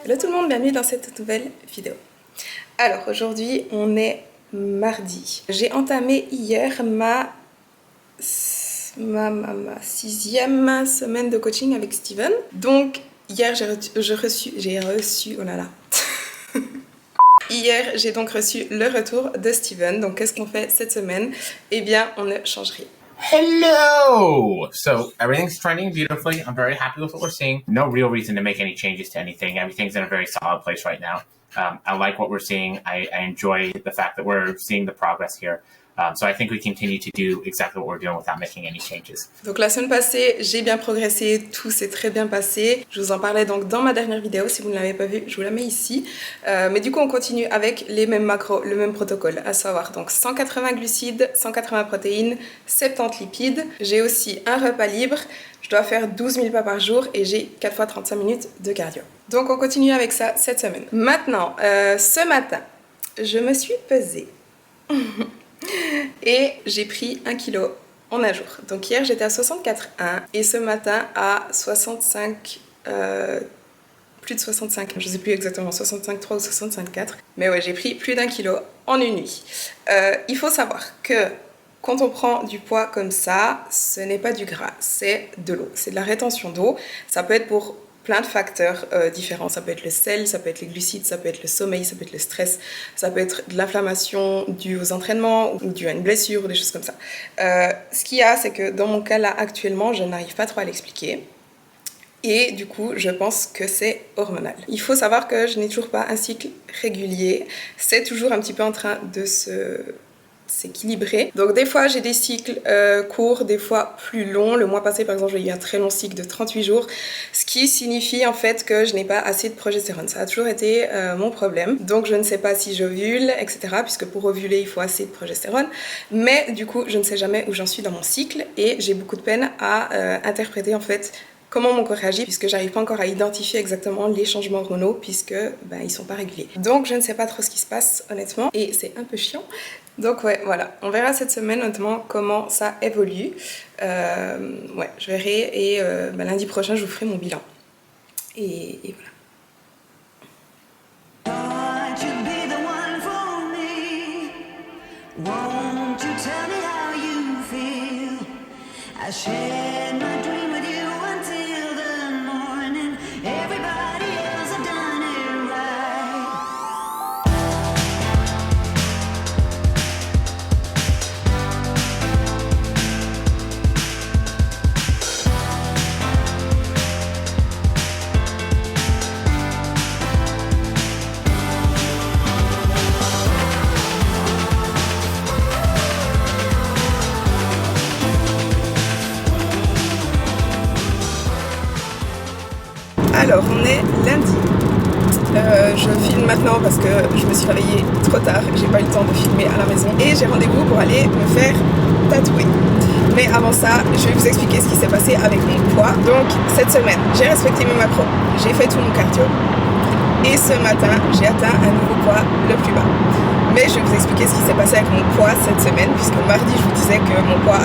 Hello tout le monde, bienvenue dans cette nouvelle vidéo. Alors aujourd'hui on est mardi. J'ai entamé hier ma 6e semaine de coaching avec Steven. Donc hier j'ai reçu, oh là là. Hier j'ai donc reçu le retour de Steven. Donc qu'est-ce qu'on fait cette semaine? Eh bien on ne change rien. Hello! So everything's trending beautifully. I'm very happy with what we're seeing. No real reason to make any changes to anything. Everything's in a very solid place right now. I like what we're seeing. I enjoy the fact that we're seeing the progress here. So I think we continue to do exactly what we're doing without making any changes. Donc la semaine passée, j'ai bien progressé, tout s'est très bien passé. Je vous en parlais donc dans ma dernière vidéo, si vous ne l'avez pas vue, je vous la mets ici. Mais du coup, on continue avec les mêmes macros, le même protocole, à savoir donc 180 glucides, 180 protéines, 70 lipides. J'ai aussi un repas libre, je dois faire 12 000 pas par jour et j'ai 4 fois 35 minutes de cardio. Donc on continue avec ça cette semaine. Maintenant, ce matin, je me suis pesée. Et j'ai pris 1 kg en un jour. Donc hier j'étais à 64,1 et ce matin à 65, plus de 65, je sais plus exactement, 65,3 ou 65,4. Mais ouais, j'ai pris plus d'1 kg en une nuit. Il faut savoir que quand on prend du poids comme ça, ce n'est pas du gras, c'est de l'eau. C'est de la rétention d'eau. Ça peut être pour plein de facteurs différents. Ça peut être le sel, ça peut être les glucides, ça peut être le sommeil, ça peut être le stress, ça peut être de l'inflammation due aux entraînements ou due à une blessure ou des choses comme ça. Ce qu'il y a, c'est que dans mon cas là actuellement, je n'arrive pas trop à l'expliquer. Et du coup, je pense que c'est hormonal. Il faut savoir que je n'ai toujours pas un cycle régulier. C'est toujours un petit peu en train de s'équilibrer. Donc des fois j'ai des cycles courts, des fois plus longs. Le mois passé par exemple j'ai eu un très long cycle de 38 jours, ce qui signifie en fait que je n'ai pas assez de progestérone. Ça a toujours été mon problème. Donc je ne sais pas si j'ovule, etc. puisque pour ovuler il faut assez de progestérone. Mais du coup je ne sais jamais où j'en suis dans mon cycle et j'ai beaucoup de peine à interpréter en fait comment mon corps réagit, puisque j'arrive pas encore à identifier exactement les changements hormonaux, puisque ils sont pas réguliers. Donc je ne sais pas trop ce qui se passe honnêtement, et c'est un peu chiant. Donc ouais, voilà, on verra cette semaine notamment comment ça évolue. Ouais, je verrai, et lundi prochain je vous ferai mon bilan. Et voilà. Alors, on est lundi. Je filme maintenant parce que je me suis réveillée trop tard, j'ai pas eu le temps de filmer à la maison et j'ai rendez-vous pour aller me faire tatouer. Mais avant ça, je vais vous expliquer ce qui s'est passé avec mon poids. Donc, cette semaine, j'ai respecté mes macros, j'ai fait tout mon cardio et ce matin, j'ai atteint un nouveau poids le plus bas. Mais je vais vous expliquer ce qui s'est passé avec mon poids cette semaine, puisque mardi, je vous disais que mon poids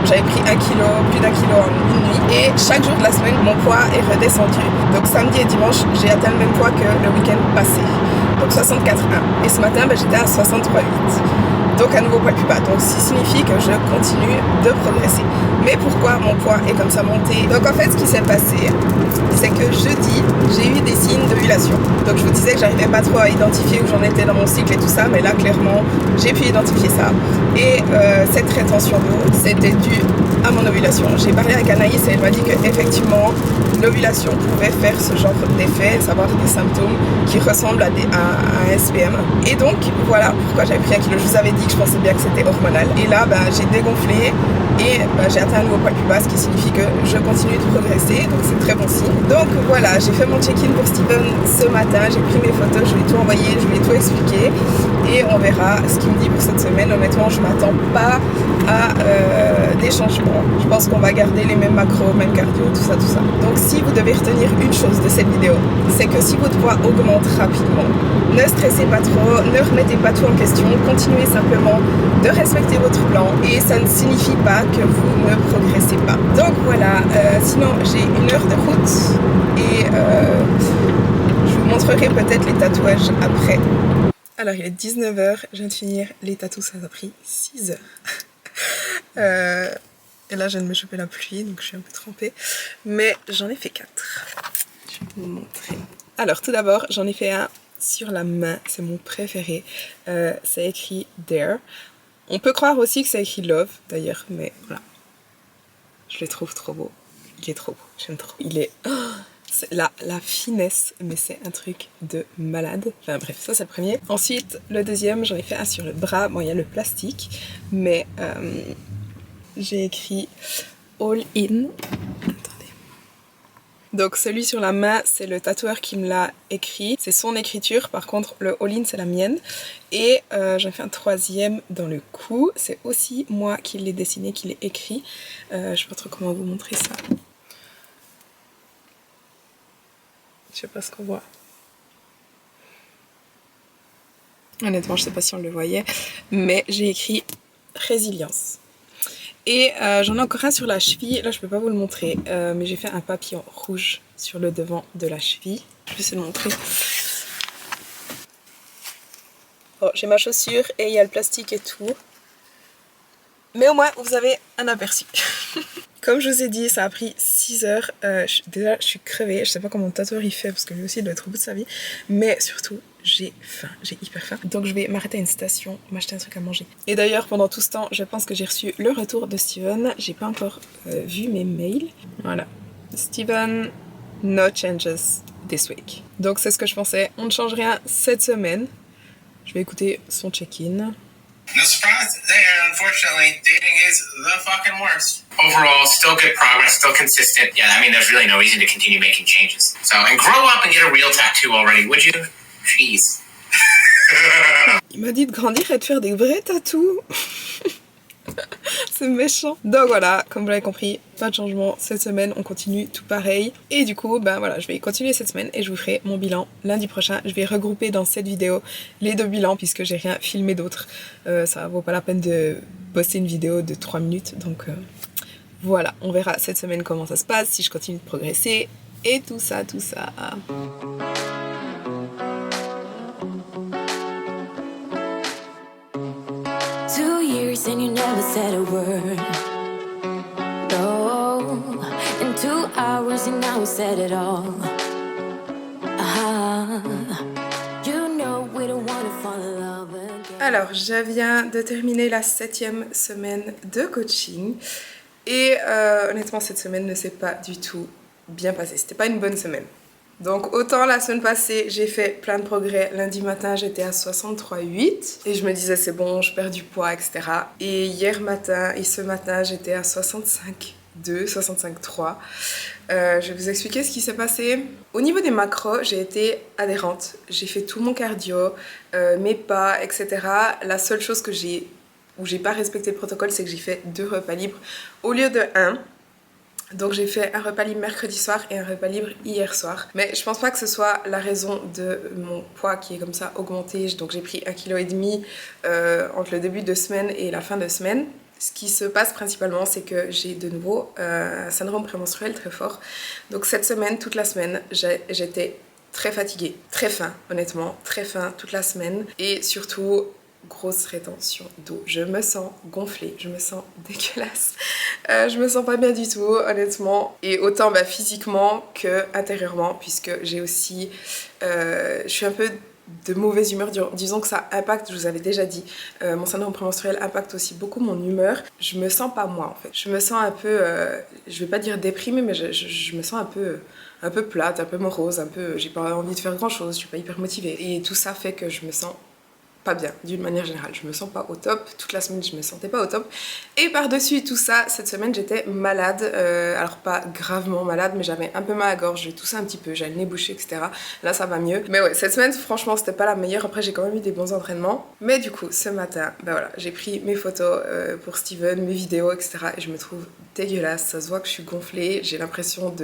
j'avais pris 1 kg, plus d'1 kg en une nuit. Et chaque jour de la semaine, mon poids est redescendu. Donc samedi et dimanche, j'ai atteint le même poids que le week-end passé. Donc 64,1. Et ce matin, j'étais à 63,8. Donc un nouveau poids plus bas. Donc ce qui signifie que je continue de progresser. Mais pourquoi mon poids est comme ça monté? Donc en fait, ce qui s'est passé, c'est que jeudi, j'ai eu des signes d'ovulation. Donc je vous disais que j'arrivais pas trop à identifier où j'en étais dans mon cycle et tout ça, mais là clairement, j'ai pu identifier ça. Et cette rétention d'eau, c'était dû à mon ovulation. J'ai parlé avec Anaïs et elle m'a dit qu'effectivement, l'ovulation pouvait faire ce genre d'effet, savoir des symptômes qui ressemblent à un SPM. Et donc voilà pourquoi j'avais pris 1 kg. Je vous avais dit que je pensais bien que c'était hormonal. Et là, j'ai dégonflé et j'ai atteint un nouveau poids plus bas, ce qui signifie que je continue de progresser, donc c'est très bon signe. Donc voilà, j'ai fait mon check-in pour Steven ce matin, j'ai pris mes photos, je lui ai tout envoyé, je lui ai tout expliqué et on verra ce qu'il me dit pour cette semaine. Honnêtement, je m'attends pas à des changements. Je pense qu'on va garder les mêmes macros, même cardio, tout ça. Donc si vous devez retenir une chose de cette vidéo, c'est que si votre poids augmente rapidement, ne stressez pas trop, ne remettez pas tout en question, continuez simplement de respecter votre plan et ça ne signifie pas que vous ne progressez pas. Donc voilà, sinon j'ai 1 heure de route et je vous montrerai peut-être les tatouages après. Alors il est 19h, je viens de finir les tatous, ça a pris 6 heures. Et là je viens de me choper la pluie, donc je suis un peu trempée. Mais j'en ai fait 4. Je vais vous montrer. Alors tout d'abord, j'en ai fait un sur la main, c'est mon préféré. C'est écrit Dare. On peut croire aussi que c'est écrit Love d'ailleurs, mais voilà. Je le trouve trop beau. Il est trop beau, j'aime trop. Il est... Oh, la finesse, mais c'est un truc de malade. Enfin bref, ça c'est le premier. Ensuite, le deuxième, j'en ai fait un sur le bras. Bon, il y a le plastique, mais j'ai écrit All In. Attendez. Donc celui sur la main, c'est le tatoueur qui me l'a écrit. C'est son écriture, par contre le All In c'est la mienne. Et j'en ai fait un troisième dans le cou. C'est aussi moi qui l'ai dessiné, qui l'ai écrit. Je sais pas trop comment vous montrer ça. Je sais pas ce qu'on voit. Honnêtement, je sais pas si on le voyait, mais j'ai écrit résilience. Et j'en ai encore un sur la cheville. Là, je peux pas vous le montrer, mais j'ai fait un papillon rouge sur le devant de la cheville. Je vais essayer de le montrer. Bon, j'ai ma chaussure et il y a le plastique et tout. Mais au moins, vous avez un aperçu. Comme je vous ai dit, ça a pris 6 heures. Déjà, je suis crevée. Je sais pas comment mon tatoueur il fait parce que lui aussi il doit être au bout de sa vie. Mais surtout, j'ai faim. J'ai hyper faim. Donc je vais m'arrêter à une station, m'acheter un truc à manger. Et d'ailleurs, pendant tout ce temps, je pense que j'ai reçu le retour de Steven. J'ai pas encore vu mes mails. Voilà. Steven, no changes this week. Donc c'est ce que je pensais. On ne change rien cette semaine. Je vais écouter son check-in. No surprise there, unfortunately. Dating is the fucking worst. Overall, still good progress, still consistent. Yeah, I mean, there's really no reason to continue making changes. So, and grow up and get a real tattoo already, would you? Jeez. Il m'a dit de grandir et de faire des vrais tatous. C'est méchant. Donc voilà, comme vous l'avez compris, pas de changement cette semaine, on continue tout pareil. Et du coup, ben voilà, je vais continuer cette semaine et je vous ferai mon bilan lundi prochain. Je vais regrouper dans cette vidéo les deux bilans puisque j'ai rien filmé d'autre. Ça vaut pas la peine de poster une vidéo de 3 minutes. Donc voilà, on verra cette semaine comment ça se passe, si je continue de progresser et tout ça, tout ça. 2 years and you never said a word. No, in 2 hours and now we said it all. You know we don't wanna fall in love again. Alors, je viens de terminer la 7e semaine de coaching et honnêtement cette semaine ne s'est pas du tout bien passée. C'était pas une bonne semaine. Donc autant la semaine passée j'ai fait plein de progrès, lundi matin j'étais à 63,8 et je me disais c'est bon, je perds du poids, etc. Et hier matin et ce matin j'étais à 65,2, 65,3. Je vais vous expliquer ce qui s'est passé. Au niveau des macros, j'ai été adhérente, j'ai fait tout mon cardio, mes pas, etc. La seule chose où j'ai pas respecté le protocole, c'est que j'ai fait 2 repas libres au lieu de 1. Donc j'ai fait un repas libre mercredi soir et un repas libre hier soir. Mais je pense pas que ce soit la raison de mon poids qui est comme ça augmenté. Donc j'ai pris 1,5 kg entre le début de semaine et la fin de semaine. Ce qui se passe principalement, c'est que j'ai de nouveau un syndrome prémenstruel très fort. Donc cette semaine, toute la semaine, j'étais très fatiguée, très faim honnêtement, très faim toute la semaine. Et surtout... grosse rétention d'eau. Je me sens gonflée, je me sens dégueulasse. Je me sens pas bien du tout, honnêtement. Et autant physiquement que intérieurement, puisque j'ai aussi... je suis un peu de mauvaise humeur. Disons que ça impacte, je vous avais déjà dit, mon syndrome prémenstruel impacte aussi beaucoup mon humeur. Je me sens pas moi, en fait. Je me sens un peu... je vais pas dire déprimée, mais je me sens un peu plate, un peu morose, un peu... J'ai pas envie de faire grand-chose, je suis pas hyper motivée. Et tout ça fait que je me sens... pas bien, d'une manière générale, je me sens pas au top, toute la semaine je me sentais pas au top, et par-dessus tout ça, cette semaine j'étais malade, alors pas gravement malade, mais j'avais un peu mal à la gorge, j'ai toussé un petit peu, j'avais le nez bouché, etc. Là ça va mieux, mais ouais, cette semaine franchement c'était pas la meilleure, après j'ai quand même eu des bons entraînements, mais du coup ce matin, voilà, j'ai pris mes photos pour Steven, mes vidéos, etc. et je me trouve dégueulasse, ça se voit que je suis gonflée, j'ai l'impression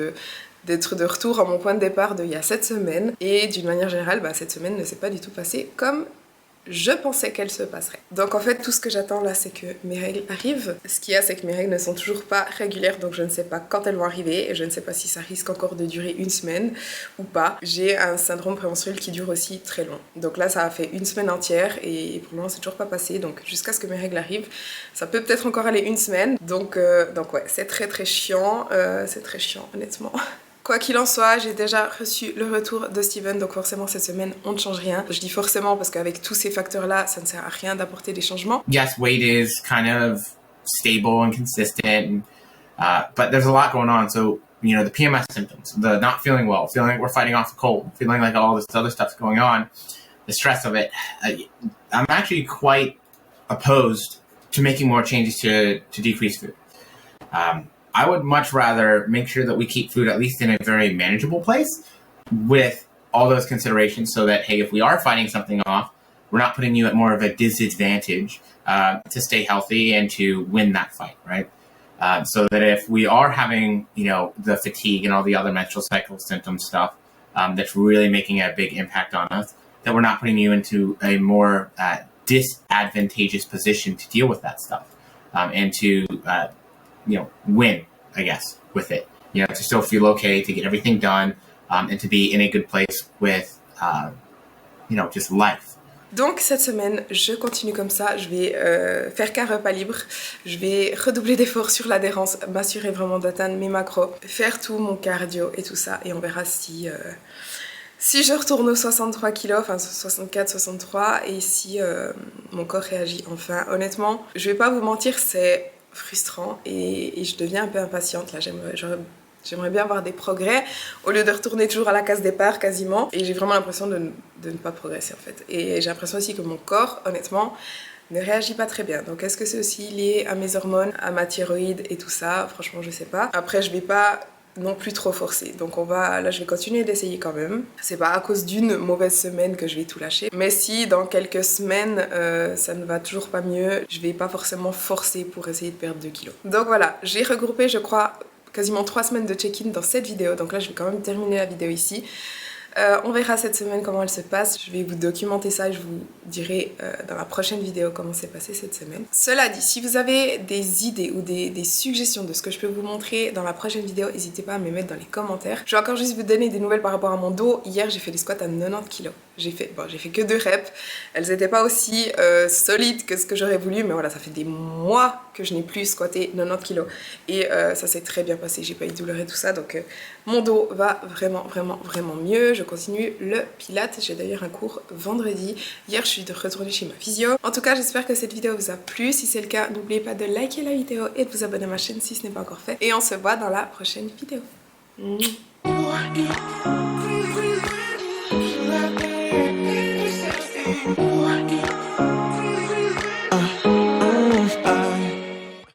d'être de retour à mon point de départ d'il y a 7 semaines, et d'une manière générale, cette semaine ne s'est pas du tout passée comme je pensais qu'elle se passerait. Donc en fait tout ce que j'attends là c'est que mes règles arrivent. Ce qu'il y a c'est que mes règles ne sont toujours pas régulières, donc je ne sais pas quand elles vont arriver et je ne sais pas si ça risque encore de durer une semaine ou pas. J'ai un syndrome prémenstruel qui dure aussi très long. Donc là ça a fait une semaine entière et pour le moment c'est toujours pas passé, donc jusqu'à ce que mes règles arrivent, ça peut peut-être encore aller une semaine. Donc ouais, c'est très chiant, c'est très chiant honnêtement. Quoi qu'il en soit, j'ai déjà reçu le retour de Steven, donc forcément cette semaine on ne change rien. Je dis forcément parce qu'avec tous ces facteurs-là, ça ne sert à rien d'apporter des changements. Yes, weight is kind of stable and consistent, but there's a lot going on. So, you know, the PMS symptoms, the not feeling well, feeling like we're fighting off the cold, feeling like all this other stuff's going on, the stress of it. I'm actually quite opposed to making more changes to decrease food. I would much rather make sure that we keep food at least in a very manageable place with all those considerations so that, hey, if we are fighting something off, we're not putting you at more of a disadvantage to stay healthy and to win that fight, right? So that if we are having, you know, the fatigue and all the other menstrual cycle symptom stuff that's really making a big impact on us, that we're not putting you into a more disadvantageous position to deal with that stuff and to you know, win, I guess, with it. You know, to still feel okay, to get everything done, and to be in a good place with, you know, just life. Donc cette semaine, je continue comme ça, je vais faire qu'un repas libre, je vais redoubler d'efforts sur l'adhérence, m'assurer vraiment d'atteindre mes macros, faire tout mon cardio et tout ça, et on verra si je retourne aux 63 kg, enfin 64, 63, et si mon corps réagit enfin. Honnêtement, je vais pas vous mentir, c'est frustrant et je deviens un peu impatiente là. J'aimerais bien avoir des progrès au lieu de retourner toujours à la case départ quasiment, et j'ai vraiment l'impression de ne pas progresser en fait, et j'ai l'impression aussi que mon corps honnêtement ne réagit pas très bien. Donc est-ce que c'est aussi lié à mes hormones, à ma thyroïde et tout ça? Franchement je sais pas. Après je vais pas non plus trop forcé, donc là je vais continuer d'essayer quand même. C'est pas à cause d'une mauvaise semaine que je vais tout lâcher, mais si dans quelques semaines ça ne va toujours pas mieux, je vais pas forcément forcer pour essayer de perdre 2 kilos. Donc voilà, j'ai regroupé je crois quasiment 3 semaines de check-in dans cette vidéo, donc là je vais quand même terminer la vidéo ici. On verra cette semaine comment elle se passe, je vais vous documenter ça et je vous dirai dans la prochaine vidéo comment s'est passé cette semaine. Cela dit, si vous avez des idées ou des suggestions de ce que je peux vous montrer dans la prochaine vidéo, n'hésitez pas à me les mettre dans les commentaires. Je vais encore juste vous donner des nouvelles par rapport à mon dos. Hier j'ai fait des squats à 90 kg. J'ai fait que 2 reps, elles n'étaient pas aussi solides que ce que j'aurais voulu, mais voilà, ça fait des mois que je n'ai plus squatté 90 kg et ça s'est très bien passé, j'ai pas eu de douleur et tout ça, donc mon dos va vraiment mieux. Je continue le pilates, j'ai d'ailleurs un cours vendredi. Hier je suis retournée chez ma physio. En tout cas j'espère que cette vidéo vous a plu, si c'est le cas n'oubliez pas de liker la vidéo et de vous abonner à ma chaîne si ce n'est pas encore fait, et on se voit dans la prochaine vidéo.